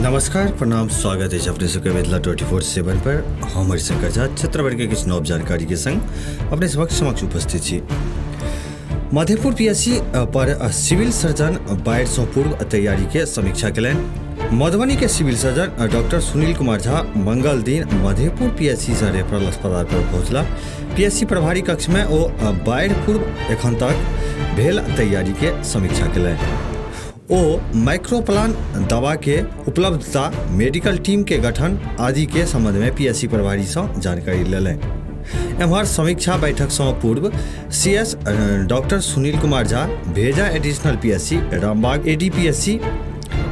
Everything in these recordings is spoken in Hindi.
नमस्कार, प्रणाम, स्वागत है अपने सबके मिथिला 24/7 पर। हम हरिशंकर झा क्षेत्रभर के किछु नव जानकारी के संग अपने समक्ष उपस्थित छी। मधेपुर पीएससी पर सिविल सर्जन बाढ़ि सँ पूर्व तैयारी के समीक्षा कयलनि। मधुबनी के civil surgeon doctor Sunil Kumar Jha मंगल दिन मधेपुर पीएससी से रेफरल अस्पताल पर पहुंचला। पीएससी प्रभारी कक्ष में ओ बाढ़ि पूर्व एखन तक भेल तैयारी के समीक्षा कयलनि। ओ माइक्रोप्लान दवा के उपलब्धता, मेडिकल टीम के गठन आदि के संबंध में पीएससी प्रभारी से जानकारी लेलनि। एम्हर समीक्षा बैठक से पूर्व सीएस डॉक्टर सुनील कुमार झा भेजा एडिशनल पीएससी रामबाग एडीपीएससी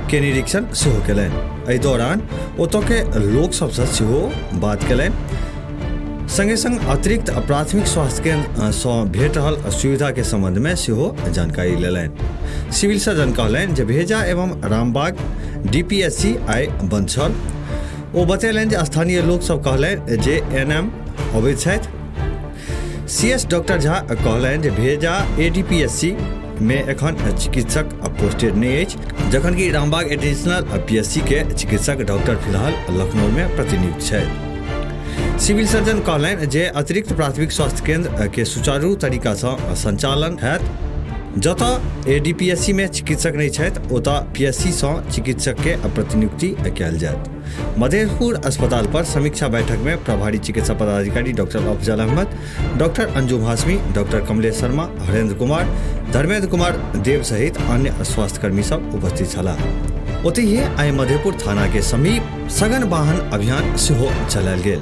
के निरीक्षण सेहो कयलनि। एहि दौरान ओतऽ के लोक सबसँ सेहो बात कयलनि। संगे संग अतिरिक्त प्राथमिक स्वास्थ्य केंद्र से भेट रहल सुविधा के संबंध में सेहो जानकारी लेलनि। सिविल सर्जन कहलनि जे भेजा एवं रामबाग डीपीएससी आइ बंद छल। ओ बतेलनि जे स्थानीय लोक सब कहलनि जे एनएम अबैत छथि। सीएस डॉक्टर झा कहलनि जे भेजा एडीपीएससी में एखन चिकित्सक पोस्टेड नहीं अछि, जखन कि रामबाग एडिशनल पीएससी के चिकित्सक डॉक्टर फिलहाल लखनऊ में प्रतिनियुक्त छथि। सिविल सर्जन कहलनि जे अतिरिक्त प्राथमिक स्वास्थ्य केंद्र के सुचारू तरीका से संचालन हैत। जतऽ एडीपीएससी में चिकित्सक नहीं छथि ओतऽ पीएससी से चिकित्सक के प्रतिनियुक्ति कयल जायत। मधेपुर अस्पताल पर समीक्षा बैठक में प्रभारी चिकित्सा पदाधिकारी doctor Afzal Ahmad, doctor Anjum Hashmi, doctor Kamlesh Sharma, Harendra Kumar, Dharmendra Kumar Dev सहित अन्य स्वास्थ्यकर्मी सब उपस्थित छलाह। ओतहि आइ मधेपुर थाना के समीप सघन वाहन अभियान सेहो चलायल गेल।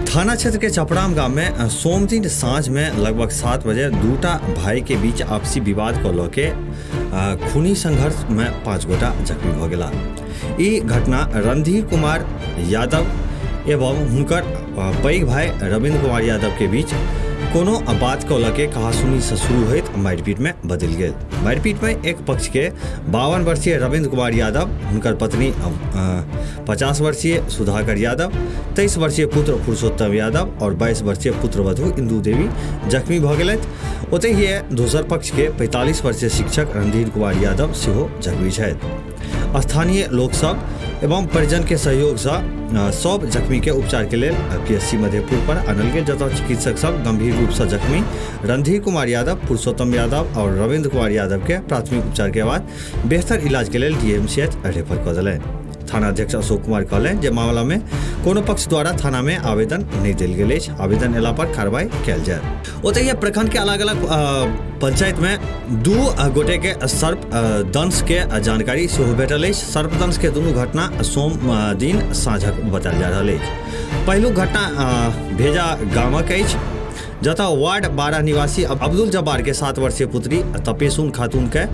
थाना क्षेत्र के चपड़ाम गांव में सोम दिन साँझ में लगभग 7 बजे दूटा भाई के बीच आपसी विवाद को लेके खूनी संघर्ष में 5 गोटा जख्मी भ गेला। ई घटना रणधीर कुमार यादव एवं हुनकर पैघ भाई रविंद्र कुमार यादव के बीच कोनो बात को लेके कहासुनी से शुरू होइत मारपीट में बदल गेल। मारपीट में एक पक्ष के 52 वर्षीय रविंद्र कुमार यादव, हुनकर पत्नी 50 वर्षीय सुधाकर यादव, 23 वर्षीय पुत्र पुरुषोत्तम यादव और 22 वर्षीय पुत्रवधू इंदू देवी जख्मी भ गेलथि। ओतहि दोसर पक्ष के 45 वर्षीय शिक्षक रणधीर कुमार यादव सेहो जख्मी छथि। स्थानीय लोक सब एवं परिजन के सहयोग से सब जख्मी के उपचार के लिए पीएससी मधेपुर पर आनल गेल, जतऽ चिकित्सक सब गंभीर रूप से जख्मी रणधीर कुमार यादव, पुरुषोत्तम यादव और रविंद्र कुमार यादव के प्राथमिक उपचार के बाद बेहतर इलाज के लिए डीएमसीएच रेफर कऽ देलनि। थाना अध्यक्ष अशोक कुमार कहलनि जे मामला में कोनो पक्ष द्वारा थाना में आवेदन नहीं देल गेल अछि। आवेदन एला पर कार्रवाई कयल जायत। ओतहि प्रखंड के अलग अलग पंचायत में 2 गोटे के सर्प दंश के जानकारी सेहो भेटल अछि। सर्पदंश के दुनू घटना सोम दिन साँझक बतायल जा रहल अछि। पहिलुक घटना भेजा गामक अछि, जतऽ वार्ड 12 निवासी अब्दुल जब्बार के 7 वर्षीय पुत्री तपेसुन खातून के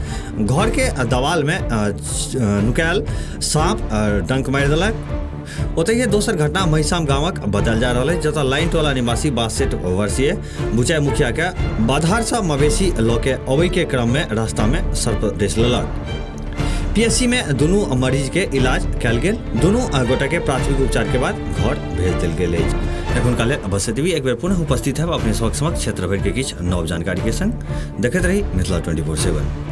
घर के दवाल में नुकायल सांप डंक मारि देलक। ओतहि दोसर घटना महिसाम गामक बतायल जा रहल है, जतऽ लाइन टोला निवासी 62 वर्षीय बुचाई मुखिया के बाधार से मवेशी लऽ के अबै के क्रम में रास्ता में सर्प डस लेलक। पीएससी में दुनू मरीज के इलाज कयल गेल। दुनू गोटा के प्राथमिक उपचार के बाद घर भेज देल गेल अछि। एखुनका लेल बस एतबी। एक बेर पुनः उपस्थित है अपने समक्ष क्षेत्र भर के किछु नव जानकारी के संग। देखैत रही मिथिला 24/7।